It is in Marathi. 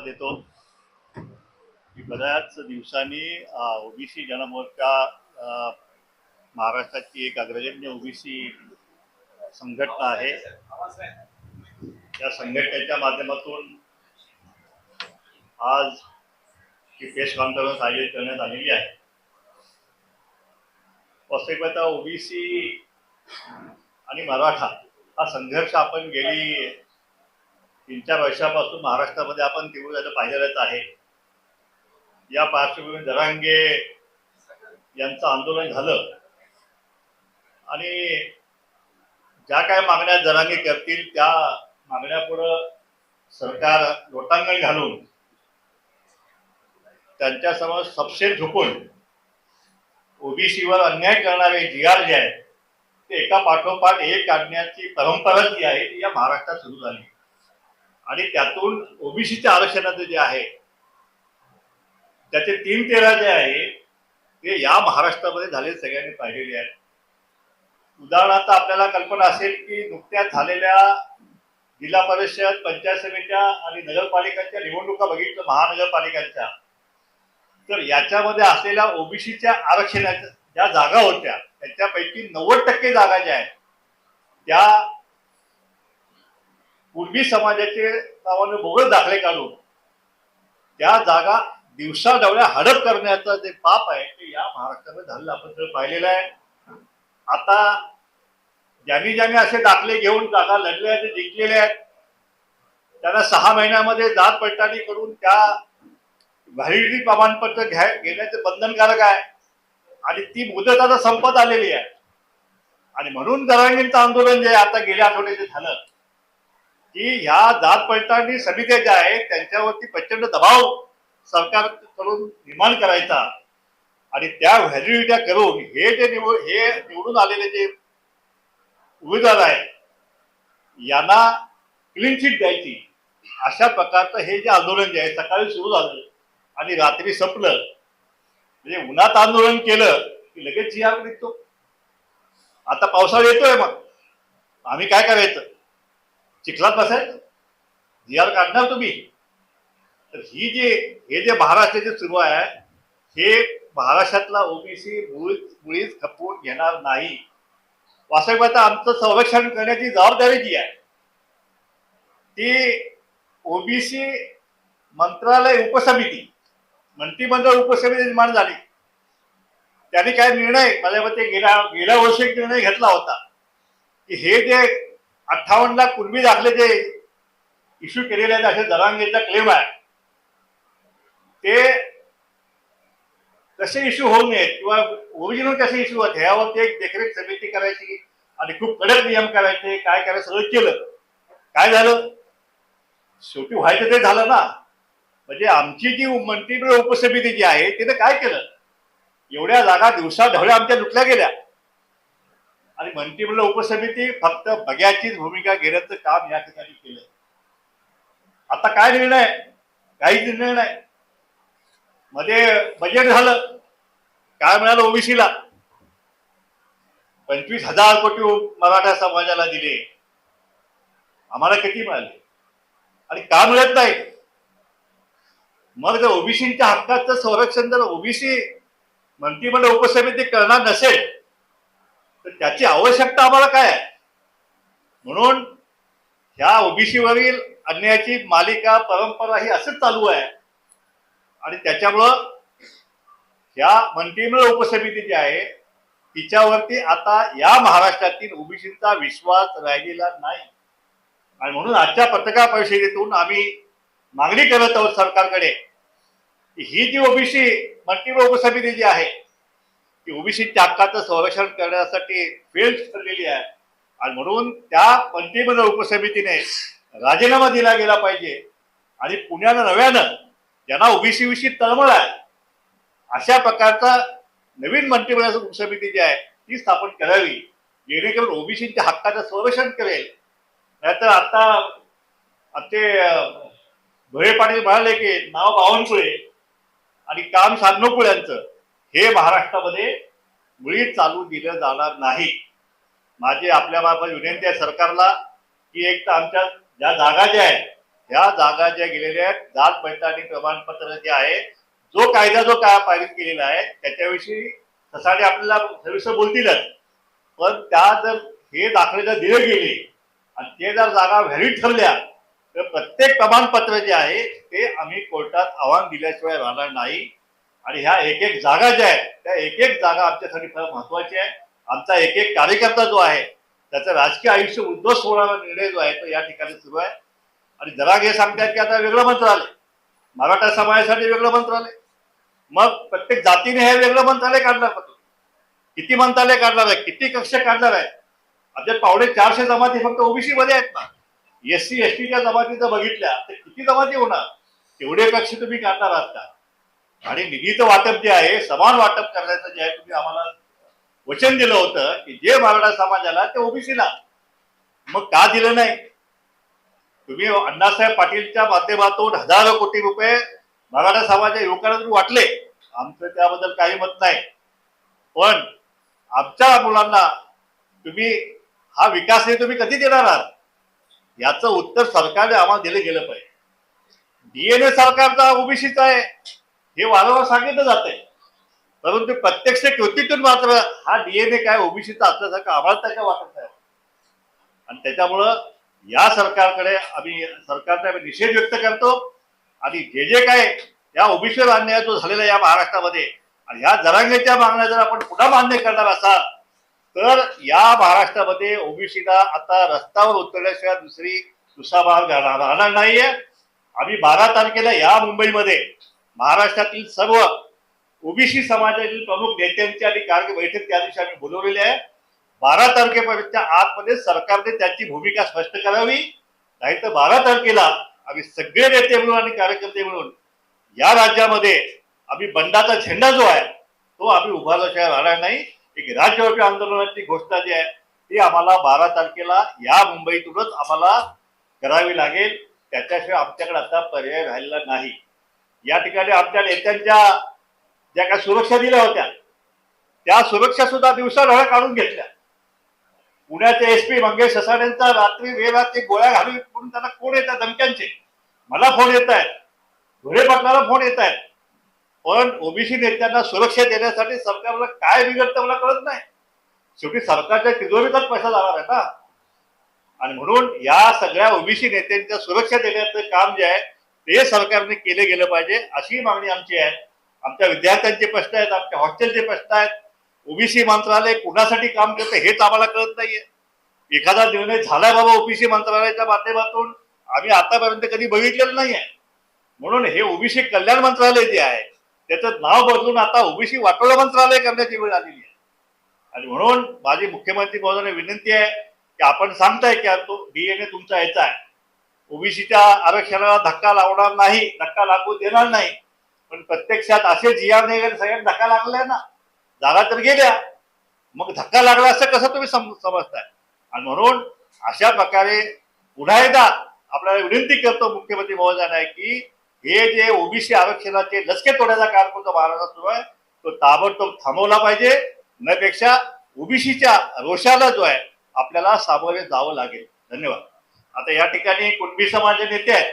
देतो की बऱ्याच दिवसांनी ओबीसी जनमोर्चा महाराष्ट्राची एक अग्रगण्य ओबीसी संघटना आहे. या संघटनेच्या माध्यमातून आज ही प्रेस कॉन्फरन्स आयोजित करण्यात आलेली आहे. वास्तविकता ओबीसी आणि मराठा हा संघर्ष आपण गेली 3-4 वर्षापासून महाराष्ट्रामध्ये आपण तीव्र पाहिलेलंच आहे. या पार्श्वभूमीवर जरांगे यांचं आंदोलन झालं आणि ज्या काय मागण्या जरांगे करतील त्या मागण्यापुढे सरकार लोटांगण घालून त्यांच्यासमोर सबसेट झुकून ओबीसीवर अन्याय करणारे जीआर जे आहेत ते एका पाठोपाठ एक काढण्याची परंपरा जी आहे ती या महाराष्ट्रात सुरू झाली आणि त्यातून ओबीसीच्या आरक्षणाचे जे आहे त्याचे 3-13 जे आहे ते या महाराष्ट्रामध्ये झाले सगळ्यांनी पाहिलेले आहेत. उदाहरणार्थ आपल्याला कल्पना असेल की नुकत्याच झालेल्या जिल्हा परिषद, पंचायत समित्या आणि नगरपालिकांच्या निवडणुका बघितलं, महानगरपालिकांच्या, तर याच्यामध्ये असलेल्या ओबीसीच्या आरक्षणाच्या ज्या जागा होत्या त्याच्यापैकी 90% जागा ज्या आहेत त्या पूर्वी समाजाचे नावाने बोगस दाखले काढून त्या जागा दिवसाढवळ्या हडप करण्याचं जे पाप आहे ते या महाराष्ट्रामध्ये झालेलं आपण तर पाहिलेलं आहे. आता ज्यांनी असे दाखले घेऊन जागा लढल्या ते जिंकलेले आहेत त्यांना 6 महिन्यामध्ये जात पडताळणी करून त्या व्हॅलिडिटी प्रमाणपत्र घेण्याचे बंधनकारक आहे आणि ती मुदत आता संपत आलेली आहे. आणि म्हणून जरांगेंचं आंदोलन जे आता गेल्या आठवड्यात झालं की ह्या जात पडताळणी समित्या ज्या आहेत त्यांच्यावरती प्रचंड दबाव सरकारकडून निर्माण करायचा आणि त्या व्हॅलिडिट्या करून हे निवडून आलेले जे उमेदवार आहेत यांना क्लीन चिट द्यायची, अशा प्रकारचं हे जे आंदोलन जे आहे सकाळी सुरू झालं आणि रात्री संपलं. म्हणजे उन्हात आंदोलन केलं की लगेच जीआर निघतो. आता पावसाळा येतोय, मग आम्ही काय करायचं? चिखलात बसायचं? जीआर काढणार तुम्ही? तर हे जे महाराष्ट्राचे सुरू आहे हे महाराष्ट्रातला ओबीसी मुळीच खपवून घेणार नाही. वास्तविकता आमचं संरक्षण करण्याची जबाबदारी जी आहे ती ओबीसी मंत्रालय उपसमिती, मंत्रिमंडळ उपसमिती निर्माण झाली. त्यांनी काय निर्णय, माझ्या मते गेल्या वर्षी एक निर्णय घेतला होता की हे जे 58 लाख पूर्वी दाखले जे इश्यू केलेले आहेत असे जरांगेचा क्लेम आहे ते कसे इश्यू होऊ नयेत किंवा ओरिजिनल कसे इश्यू होते ह्यावरती एक देखरेख समिती करायची आणि खूप कडक नियम करायचे. काय करायचं सगळं केलं. काय झालं? शेवटी व्हायचं ते झालं ना. म्हणजे आमची जी मंत्रिमंडळ उपसमिती जी आहे तिने काय केलं? एवढ्या जागा दिवसाढवळ्या आमच्या लुटल्या गेल्या आणि मंत्रिमंडळ उपसमिती फक्त बघ्याचीच भूमिका घेण्याचं काम या ठिकाणी केलं. आता काय निर्णय? काहीच निर्णय नाही. मध्ये बजेट झालं, काय मिळालं ओबीसीला? 25,000 कोटी मराठा समाजाला दिले. आम्हाला किती मिळाले आणि का मिळत नाही? मग जर ओबीसीच्या हक्काचं संरक्षण जर ओबीसी मंत्रिमंडळ उपसमिती करणार नसेल तर त्याची आवश्यकता आम्हाला काय आहे? म्हणून ह्या ओबीसीवरील अन्यायाची मालिका परंपरा ही असंच चालू आहे आणि त्याच्यामुळं ह्या मंत्रिमंडळ उपसमिती जी आहे तिच्यावरती आता या महाराष्ट्रातील ओबीसीचा विश्वास राहिलेला नाही. आणि म्हणून आजच्या पत्रकार परिषदेतून आम्ही मागणी करत आहोत सरकारकडे की ही जी ओबीसी मंत्रिमंडळ उपसमिती जी आहे ती ओबीसीच्या हक्काचं संरक्षण करण्यासाठी फेल ठरलेली आहे आणि म्हणून त्या मंत्रिमंडळ उपसमितीने राजीनामा दिला गेला पाहिजे आणि पुण्यानं नव्यानं ज्यांना ओबीसी विषयी तळमळ आहे अशा प्रकारचा नवीन मंत्रिमंडळ उपसमिती जी आहे ती स्थापन करावी जेणेकरून ओबीसीच्या हक्काचं संरक्षण करेल. नाहीतर आता आमचे भोये पाटील म्हणाले की नाव बावनकुळे आणि काम साधनकुळ्यांचं हे महाराष्ट्रामध्ये मुळीच चालू दिलं जाणार नाही. माझी आपल्या मार्फत विनंती आहे सरकारला की एक तर आमच्या ज्या जागा ज्या आहेत ह्या जागा ज्या गेलेल्या आहेत, जात बैठाणी प्रमाणपत्र जे आहे, जो कायदा जो काय पारित केलेला आहे त्याच्याविषयी तसाने आपल्याला सविस्तर बोलतीलच, पण त्या जर हे दाखले जर दिले गेले आणि ते जर जागा व्हॅलिड ठरल्या तर प्रत्येक प्रमाणपत्र जे आहे ते आम्ही कोर्टात आव्हान दिल्याशिवाय राहणार नाही. आणि ह्या एक एक जागा ज्या आहेत त्या एक एक जागा आमच्यासाठी फार महत्वाची आहे. आमचा एक एक कार्यकर्ता जो आहे त्याचं राजकीय आयुष्य उद्ध्वस्त होणारा निर्णय जो आहे तो या ठिकाणी सुरू आहे. आणि जरा हे सांगतात की आता वेगळं मंत्रालय, मराठा समाजासाठी वेगळं मंत्रालय, मग प्रत्येक जातीने हे वेगळं मंत्रालय काढणार का? किती मंत्रालय काढणार आहे, किती कक्ष काढणार आहे? आमच्या 450 जमाती फक्त ओबीसी मध्ये आहेत ना. एससी एसटीच्या जमाती जर बघितल्या तर किती जमाती होणार? तेवढे कक्ष तुम्ही काढणार आहात का? आणि निधीचं वाटप जे आहे समान वाटप करण्याचं जे आहे तुम्ही आम्हाला वचन दिलं होतं की जे मराठा समाजाला ते ओबीसीला, मग का दिलं नाही? तुम्ही अण्णासाहेब पाटीलच्या माध्यमातून हजारो कोटी रुपये मराठा समाजाच्या युवकांना तुम्ही वाटले, आमचं त्याबद्दल काही मत नाही, पण आमच्या मुलांना तुम्ही हा विकास हे तुम्ही कधी देणार आहात याचं उत्तर सरकारने आम्हाला दिलं गेलं पाहिजे. डीएनए सरकारचा ओबीसीचा आहे हे वारंवार सांगितलं जाते, परंतु प्रत्यक्ष कृतीतून मात्र हा डीएनए काय ओबीसीचा असल्यासारखं आम्हाला त्याच्या वाटत आहे. आणि त्याच्यामुळं या सरकारकडे सरकारचा निषेध व्यक्त करतो. आणि जे जे काय या ओबीसीवर अन्याय जो झालेला या महाराष्ट्रामध्ये आणि ह्या जरांगेच्या मागण्या जर आपण पुन्हा मान्य करणार असाल तर या महाराष्ट्रामध्ये ओबीसीला आता रस्त्यावर उतरल्याशिवाय दुसरा मार्ग राहणार नाहीये. आम्ही 12 तारखेला या मुंबईमध्ये महाराष्ट्रातील सर्व ओबीसी समाजातील प्रमुख नेत्यांची आणि कार्य बैठक त्या दिवशी आम्ही बोलवलेली आहे. 12 तारखेपर्यंतच्या आतमध्ये सरकारने त्याची भूमिका स्पष्ट करावी, नाही तर 12 तारखेला आम्ही सगळे नेते मिळून आणि कार्यकर्ते मिळून या राज्यामध्ये आम्ही बंडाचा झेंडा जो आहे तो आम्ही उभारल्याशिवाय राहणार नाही. एक राज्यव्यापी आंदोलनाची घोषणा जी आहे ती आम्हाला 12 तारखेला या मुंबईतूनच आम्हाला करावी लागेल. त्याच्याशिवाय आमच्याकडे आता पर्याय राहिलेला नाही. या ठिकाणी आमच्या नेत्यांच्या ज्या काही सुरक्षा दिल्या होत्या त्या सुरक्षा सुद्धा दिवसाढवळ्या काढून घेतल्या. पुण्याचे एसपी मंगेश ससाण्यांचा रात्री वेळात गोळ्या घालून म्हणून त्यांना कोण येतात धमक्यांचे, मला फोन येत आहेत, धुळे पाटलाला फोन येत आहेत, पण ओबीसी नेत्यांना सुरक्षा देण्यासाठी सरकारला काय बिघडतं मला कळत नाही. शेवटी सरकारच्या तिजोरीचाच पैसा जाणार आहे ना. आणि म्हणून या सगळ्या ओबीसी नेत्यांच्या सुरक्षा देण्याचं काम जे आहे ते सरकारने केले गेलं पाहिजे अशी मागणी आमची आहे. आमच्या विद्यार्थ्यांचे प्रश्न आहेत, आमच्या हॉस्टेलचे प्रश्न आहेत. ओबीसी मंत्रालय कुणासाठी काम करतं हेच आम्हाला कळत नाहीये. एखादा निर्णय झालाय बाबा ओबीसी मंत्रालयाच्या माध्यमातून आम्ही आतापर्यंत कधी बघितलेलं नाहीये. म्हणून हे ओबीसी कल्याण मंत्रालय जे आहे त्याचं नाव बदलून आता ओबीसी वाटोळा मंत्रालय करण्याची वेळ आलेली आहे. आणि म्हणून माझी मुख्यमंत्री महोदयांना विनंती आहे की आपण सांगताय की तो डीएनए तुमचा याचा आहे, ओबीसीच्या आरक्षणाला धक्का लावणार नाही, धक्का लागू देणार नाही, पण प्रत्यक्षात असे जीआरने सगळ्यांना धक्का लागलाय ना, जागा तर गेल्या, मग धक्का लागला असं कसं तुम्ही समजताय. आणि म्हणून अशा प्रकारे पुन्हा एकदा आपल्याला विनंती करतो मुख्यमंत्री महोदयांना की हे जे ओबीसी आरक्षणाचे लचके तोड्याचा कार्यक्रम महाराष्ट्रात सुरू आहे तो ताबडतोब थांबवला पाहिजे. त्यापेक्षा ओबीसीच्या रोषाला जो आहे आपल्याला सामोरे जावं लागेल. धन्यवाद. आता या ठिकाणी कुणबी समाज नेते आहेत